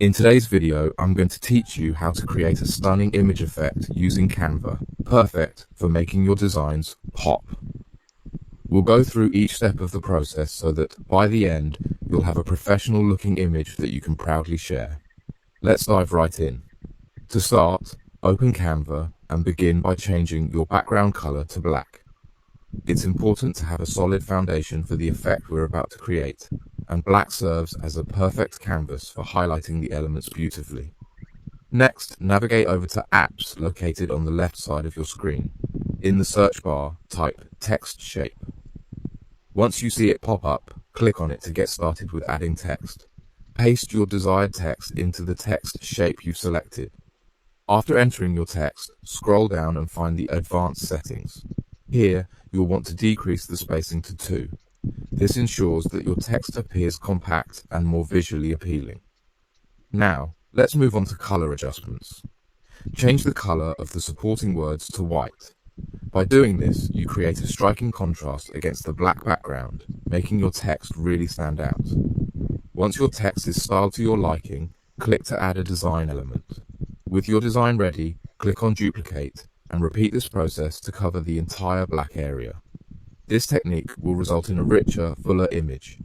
In today's video, I'm going to teach you how to create a stunning image effect using Canva, perfect for making your designs pop. We'll go through each step of the process so that by the end, you'll have a professional looking image that you can proudly share. Let's dive right in. To start, open Canva and begin by changing your background color to black. It's important to have a solid foundation for the effect we're about to create, and black serves as a perfect canvas for highlighting the elements beautifully. Next, navigate over to Apps located on the left side of your screen. In the search bar, type Text Shape. Once you see it pop up, click on it to get started with adding text. Paste your desired text into the text shape you've selected. After entering your text, scroll down and find the Advanced settings. Here, you'll want to decrease the spacing to 2. This ensures that your text appears compact and more visually appealing. Now, let's move on to color adjustments. Change the color of the supporting words to white. By doing this, you create a striking contrast against the black background, making your text really stand out. Once your text is styled to your liking, click to add a design element. With your design ready, click on Duplicate and repeat this process to cover the entire black area. This technique will result in a richer, fuller image.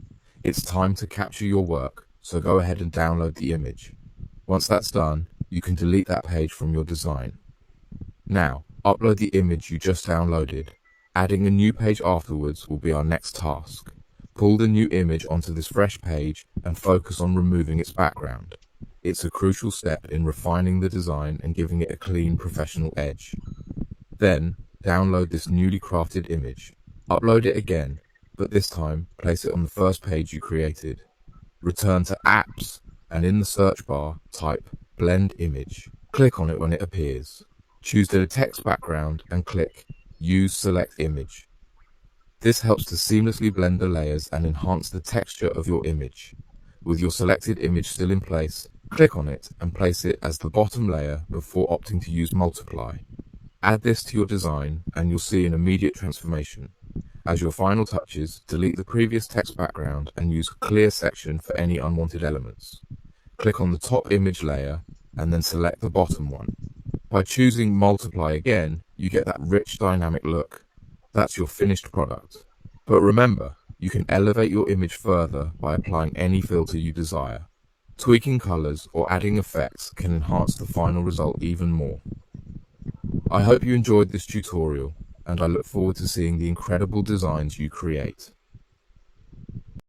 It's time to capture your work, so go ahead and download the image. Once that's done, you can delete that page from your design. Now, upload the image you just downloaded. Adding a new page afterwards will be our next task. Pull the new image onto this fresh page and focus on removing its background. It's a crucial step in refining the design and giving it a clean, professional edge. Then, download this newly crafted image. Upload it again, but this time, place it on the first page you created. Return to Apps, and in the search bar, type Blend Image. Click on it when it appears. Choose the text background and click Use Select Image. This helps to seamlessly blend the layers and enhance the texture of your image. With your selected image still in place, click on it and place it as the bottom layer before opting to use Multiply. Add this to your design and you'll see an immediate transformation. As your final touches, delete the previous text background and use Clear section for any unwanted elements. Click on the top image layer and then select the bottom one. By choosing Multiply again, you get that rich dynamic look. That's your finished product. But remember, you can elevate your image further by applying any filter you desire. Tweaking colors or adding effects can enhance the final result even more. I hope you enjoyed this tutorial, and I look forward to seeing the incredible designs you create.